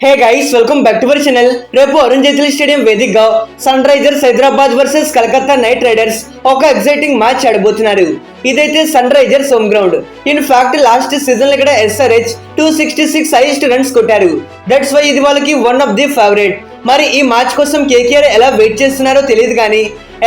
Hey guys, welcome back to our channel. రేపు Arun Jaitley stadium వేదికగా Sunrisers Hyderabad versus Calcutta Knight Riders ఒక exciting match ఆడబోతున్నారు. ఇదైతే Sunrisers home ground. In fact last season లో ఇక్కడ SRH 266 highest runs కొట్టారు. That's why ఇది వాళ్ళకి వన్ ఆఫ్ ది ఫేవరెట్. మరి ఈ మ్యాచ్ కోసం KKR ఎలా వెయిట్ చేస్తున్నారో తెలియదు కానీ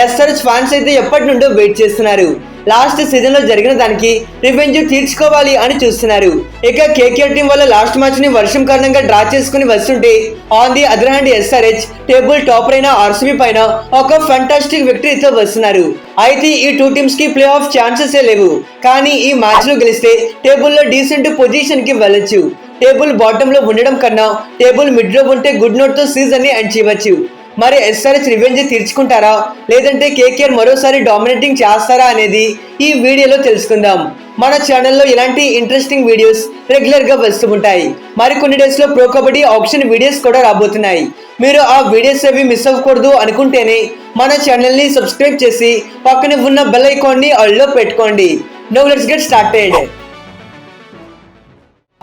SRH ఫ్యాన్స్ అయితే ఎప్పటి నుండో వెయిట్ చేస్తున్నారు. లాస్ట్ సీజన్ లో జరిగిన దానికి రివెంజ్ తీర్చుకోవాలి అని చూస్తున్నారు. ఇక KKR టీం వల్ల లాస్ట్ మ్యాచ్ ని వర్షం కారణంగా డ్రా చేసుకుని వస్తుంటే on the other hand SRH table topper అయిన RCB పైన ఒక ఫెంటాస్టిక్ విక్టరీతో వస్తున్నారు. అయితే ఈ టూ టీమ్స్ కి ప్లే ఆఫ్ ఛాన్సెస్ లేవు. కానీ ఈ మ్యాచ్ లో గెలిస్తే టేబుల్ లో డీసెంట్ పొజిషన్ కి వెళ్ళొచ్చు. టేబుల్ బాటమ్ లో ఉండడం కన్నా టేబుల్ మిడ్ లో ఉంటే గుడ్ నోట్ తో సీజన్ ని ఎండ్ చేయవచ్చు. మరి SRH రివెంజ్ తీర్చుకుంటారా లేదంటే KKR మరోసారి డామినేటింగ్ చేస్తారా అనేది ఈ వీడియోలో తెలుసుకుందాం. మన ఛానల్లో ఇలాంటి ఇంట్రెస్టింగ్ వీడియోస్ రెగ్యులర్ గా వస్తూ ఉంటాయి. మరికొన్ని డేస్ లో ప్రో కబడ్డీ ఆప్షన్ వీడియోస్ కూడా రాబోతున్నాయి. మీరు ఆ వీడియోస్ అవి మిస్ అవ్వకూడదు అనుకుంటేనే మన ఛానల్ ని సబ్స్క్రైబ్ చేసి పక్కనే ఉన్న బెల్ ఐకాన్ ని ఆల్ లో పెట్టుకోండి. Now let's get started.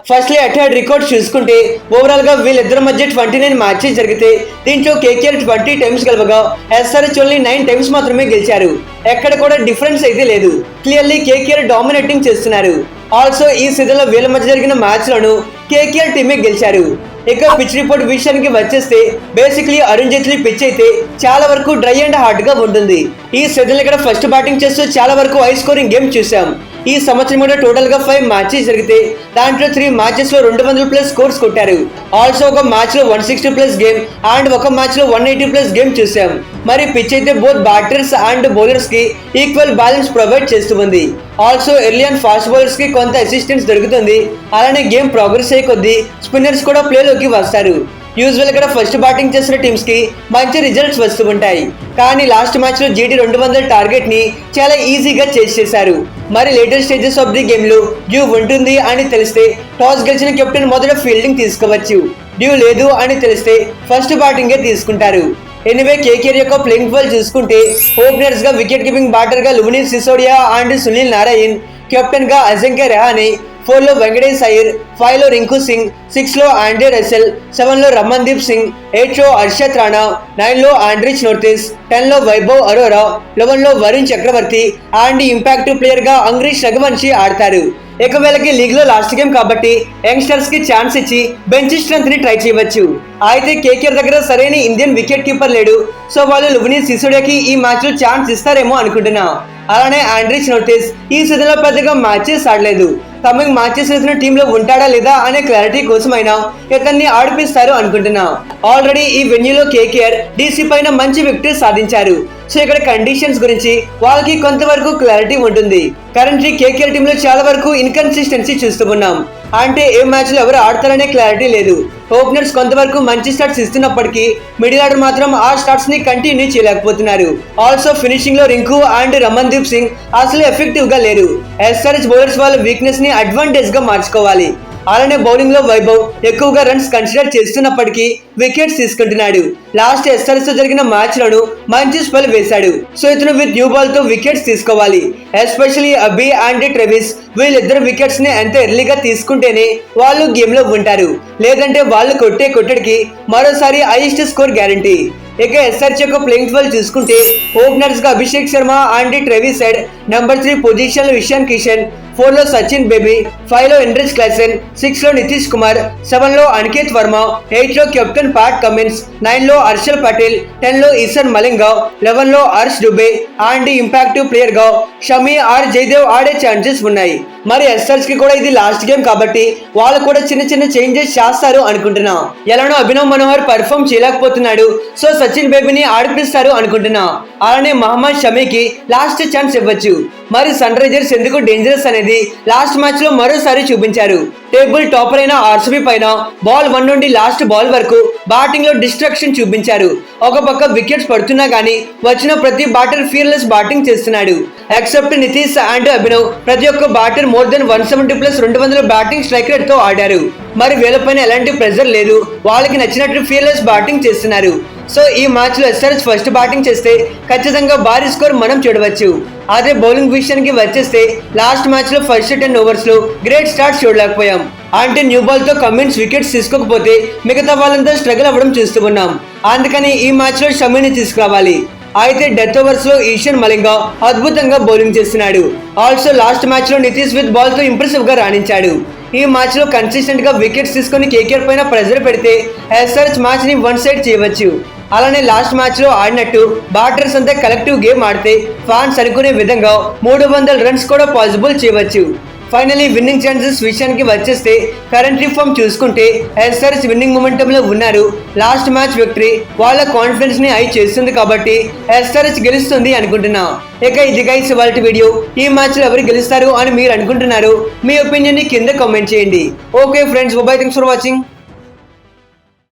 Firstly అటెడ్ రికార్డ్ చూసుకుంటే ఓవరాల్ గా వీళ్ళిద్దరి మధ్య 29 మ్యాచెస్ జరిగితే దీంట్లో KKR 20 టైమ్స్ గెలవగా SRH ఓన్లీ 9 టైమ్స్ మాత్రమే గెలిచారు. ఎక్కడ కూడా డిఫరెన్స్ అయితే లేదు. క్లియర్లీ KKR డామినేటింగ్ చేస్తున్నారు. ఆల్సో ఈ సీజన్ లో వీళ్ళ మధ్య జరిగిన మ్యాచ్ లను KKR టీమే గెలిచారు. ఇక పిచ్ రిపోర్ట్ విషయానికి వచ్చేస్తే బేసిక్లీ అరుణ్ జైట్లీ పిచ్ అయితే చాలా వరకు డ్రై అండ్ హార్డ్ గా ఉంటుంది. ఈ సీజన్ ఇక్కడ ఫస్ట్ బ్యాటింగ్ చేస్తూ చాలా వరకు హై స్కోరింగ్ గేమ్ చూసాం. ఈ సంవత్సరం కూడా టోటల్ గా 5 మ్యాచెస్ జరిగితే దాంట్లో 3 మ్యాచెస్ లో 200+ స్కోర్స్ కొట్టారు. ఆల్సో ఒక మ్యాచ్ లో 160+ గేమ్ అండ్ ఒక మ్యాచ్ లో 180+ గేమ్ చూసాం. మరి పిచ్ అయితే బోత్ బ్యాటర్స్ అండ్ బౌలర్స్ కి ఈక్వల్ బ్యాలెన్స్ ప్రొవైడ్ చేస్తుంది. Also early and fast bowlers కి కొంత అసిస్టెన్స్ దొరుకుతుంది. అలానే గేమ్ ప్రోగ్రెస్ అయ్యే కొద్దీ స్పిన్నర్స్ కూడా ప్లేలోకి వస్తారు. యూజువల్ గా ఫస్ట్ బ్యాటింగ్ చేసిన టీమ్స్ కి మంచి రిజల్ట్స్ వస్తూ ఉంటాయి. కానీ లాస్ట్ మ్యాచ్ లో GT 200 టార్గెట్ ని చాలా ఈజీగా చేస్ చేశారు. మరి latest stages of the game లో డ్యూ ఉంటుంది అని తెలిస్తే టాస్ గెలిచిన కెప్టెన్ మొదట ఫీల్డింగ్ తీసుకోవచ్చు. డ్యూ లేదు అని తెలిస్తే ఫస్ట్ బ్యాటింగే తీసుకుంటారు. ఎనివే KKR యొక్క ప్లేయింగ్ ఫైల్ చూసుకుంటే ఓపెనర్స్ గా వికెట్ కీపింగ్ బ్యాటర్ గా లువనీత్ సిసోడియా అండ్ సునీల్ నారాయణ్, కెప్టెన్ గా అజింక్య రహానే, 4 లో వెంకటేష్ అయ్యర్, 5 లో రింకు సింగ్, 6 లో ఆండ్రే రసెల్, 7 లో రమన్దీప్ సింగ్, 8 లో హర్షత్ రాణా, 9 లో ఆండ్రిచ్ నోర్తిస్, 10 లో వైభవ్ అరోరా, 11 లో వరుణ్ చక్రవర్తి అండ్ ఇంపాక్టివ్ ప్లేయర్ గా అంగ్రీష్ రఘువంశీ ఆడతారు. ఇక వీళ్ళకి లీగ్ లో లాస్ట్ గేమ్ కాబట్టి యంగ్స్టర్స్ కి ఛాన్స్ ఇచ్చి బెంచ్ స్ట్రెంత్ ని ట్రై చేయవచ్చు. అయితే KKR దగ్గర సరైన ఇండియన్ వికెట్ కీపర్ లేడు. సో వాళ్ళు లువనీత్ సిసోడియాకి ఈ మ్యాచ్ లో ఛాన్స్ ఇస్తారేమో అనుకుంటున్నా. అలానే ఆండ్రిచ్ నోర్తిస్ ఈ సీజన్ లో పెద్దగా మ్యాచెస్ ఆడలేదు. కమింగ్ మ్యాచెస్ వేసిన టీమ్ లో ఉంటాడా లేదా అనే క్లారిటీ కోసమైనా ఇతన్ని ఆడిపిస్తారు అనుకుంటున్నా. ఆల్రెడీ ఈ వెన్యూలో KKR DC పైన మంచి విక్టరీ సాధించారు. సో ఇక్కడ కండిషన్స్ గురించి వాళ్ళకి కొంతవరకు క్లారిటీ ఉంటుంది. కరెంట్లీ KKR టీమ్ లో చాలా వరకు ఇన్కన్సిస్టెన్సీ చూస్తున్నాం. అంటే ఏ మ్యాచ్ లో ఎవరు ఆడతారనే క్లారిటీ లేదు. ఓపెనర్స్ కొంతవరకు మంచి స్టార్ట్స్ ఇస్తున్నప్పటికీ మిడిల్ ఆర్డర్ మాత్రం ఆ స్టార్ట్స్ ని కంటిన్యూ చేయలేకపోతున్నారు. ఆల్సో ఫినిషింగ్ లో రింకు అండ్ రమన్దీప్ సింగ్ అసలు ఎఫెక్టివ్ గా లేరు. SRH బౌలర్స్ వాళ్ళ వీక్నెస్ ని అడ్వాంటేజ్ గా మార్చుకోవాలి. అలానే బౌలింగ్ లో వైభవ్ ఎక్కువగా రన్స్ కన్సిడర్ చేస్తున్నప్పటికీ వికెట్స్ తీసుకుంటున్నాడు. లాస్ట్ SRH తో జరిగిన మ్యాచ్ లను మంచి స్పెల్ వేశాడు. సో ఇతను విత్ న్యూ బాల్ తో వికెట్స్ తీసుకోవాలి. ఎస్పెషల్లీ అబి అండ్ ట్రెవిస్ వీళ్ళిద్దరు వికెట్స్ ని ఎంత ఎర్లీగా తీసుకుంటేనే వాళ్ళు గేమ్ లో ఉంటారు. లేదంటే వాళ్ళు కొట్టే కొట్టడికి మరోసారి హైయెస్ట్ స్కోర్ గ్యారంటీ. ఇక SRH యొక్క ప్లేయింగ్ ఫైల్ చూసుకుంటే ఓపెనర్స్ గా Abhishek Sharma and Travis head, number 3 position లో ఇషాన్ కిషన్, 4 లో సచిన్ బేబీ, 5 లో ఎండ్రిచ్ క్లాసెన్, 6 లో నితీష్ కుమార్, 7 లో అనికేత్ వర్మ, 8 లో కెప్టెన్ ప్యాట్ కమిన్స్, 9 లో హర్షల్ పటేల్, 10 లో ఇసన్ మలింగా, 11 లో హర్ష్ దుబే అండ్ ఇంపాక్టివ్ ప్లేయర్ గా షమి ఆర్ జయదేవ్ ఆడే ఛాన్సెస్ ఉన్నాయి. మరి SRH కి కూడా ఇది లాస్ట్ గేమ్ కాబట్టి వాళ్ళు కూడా చిన్న చిన్న చేంజెస్ చేస్తారు అనుకుంటున్నా. ఎలానో అభినవ్ మనోహర్ పర్ఫామ్ చేయలేకపోతున్నాడు. సో సచిన్ బేబీని ఆడిపిస్తారు అనుకుంటున్నా. అలానే మహమ్మద్ షమీకి లాస్ట్ ఛాన్స్ ఇవ్వచ్చు. మరి సన్ రైజర్స్ ఎందుకు డేంజరస్ అనేది లాస్ట్ మ్యాచ్ లో మరోసారి చూపించారు. టేబుల్ టాపర్ అయిన RCB పైన బాల్ 1 నుండి లాస్ట్ బాల్ వరకు బ్యాటింగ్ లో డిస్ట్రాక్షన్ చూపించారు. ఒక పక్క వికెట్స్ పడుతున్నా గానీ వచ్చిన ప్రతి బ్యాటర్ ఫియర్లెస్ బ్యాటింగ్ చేస్తున్నాడు. ఎక్సెప్ట్ నితీష్ అండ్ అభినవ్ ప్రతి ఒక్క batter more than 170+ 200 batting strike rate తో ఆడారు. మరి వీళ్ళపైన ఎలాంటి ప్రెజర్ లేదు. వాళ్ళకి నచ్చినట్టు ఫియర్లెస్ బ్యాటింగ్ చేస్తున్నారు. సో ఈ మ్యాచ్ లో SRH ఫస్ట్ బ్యాటింగ్ చేస్తే ఖచ్చితంగా భారీ స్కోర్ మనం చూడవచ్చు. అదే బౌలింగ్ విషయానికి వచ్చేస్తే లాస్ట్ మ్యాచ్ లో ఫస్ట్ 10 ఓవర్స్ లో గ్రేట్ స్టార్ట్ చూడలేకపోయాం. అంటే న్యూ బాల్ తో కమిన్స్ వికెట్స్ తీసుకోకపోతే మిగతా వాళ్ళంతా స్ట్రగుల్ అవ్వడం చూస్తూ ఉన్నాం. అందుకని ఈ మ్యాచ్ లో షమీని తీసుకురావాలి. అయితే డెత్ ఓవర్స్ లో ఈశాన్ మలింగ అద్భుతంగా బౌలింగ్ చేస్తున్నాడు. ఆల్సో లాస్ట్ మ్యాచ్ లో నితీష్ విత్ బాల్ తో ఇంప్రెసివ్ గా రాణించాడు. ఈ మ్యాచ్ లో కన్సిస్టెంట్ గా వికెట్స్ తీసుకొని కేకేఆర్ పైన ప్రెజర్ పెడితే ఎస్ఆర్హెచ్ మ్యాచ్ ని వన్ సైడ్ చేయవచ్చు. అలానే లాస్ట్ మ్యాచ్ లో ఆడినట్టు బ్యాటర్స్ అంతా కలెక్టివ్ గేమ్ ఆడితే ఫ్యాన్స్ అనుకునే విధంగా 300 రన్స్ కూడా పాసిబుల్ చేయవచ్చు. ఫైనలీ విన్నింగ్ ఛాన్సెస్ విషయానికి వచ్చేస్తే కరెంట్ ఫామ్ చూసుకుంటే ఎస్ఆర్హెచ్ విన్నింగ్ మొమెంటంలో ఉన్నారు. లాస్ట్ మ్యాచ్ విక్టరీ వాళ్ళ కాన్ఫిడెన్స్ ని హై చేస్తుంది కాబట్టి ఎస్ఆర్హెచ్ గెలుస్తుంది అనుకుంటున్నా. ఇక ఇది గైస్ ఇవాల్టి వీడియో. ఈ మ్యాచ్ లో ఎవరు గెలుస్తారు అని మీరు అనుకుంటున్నారు? మీ ఒపీనియన్ ని కింద కామెంట్ చేయండి. Okay friends, by, thanks for watching.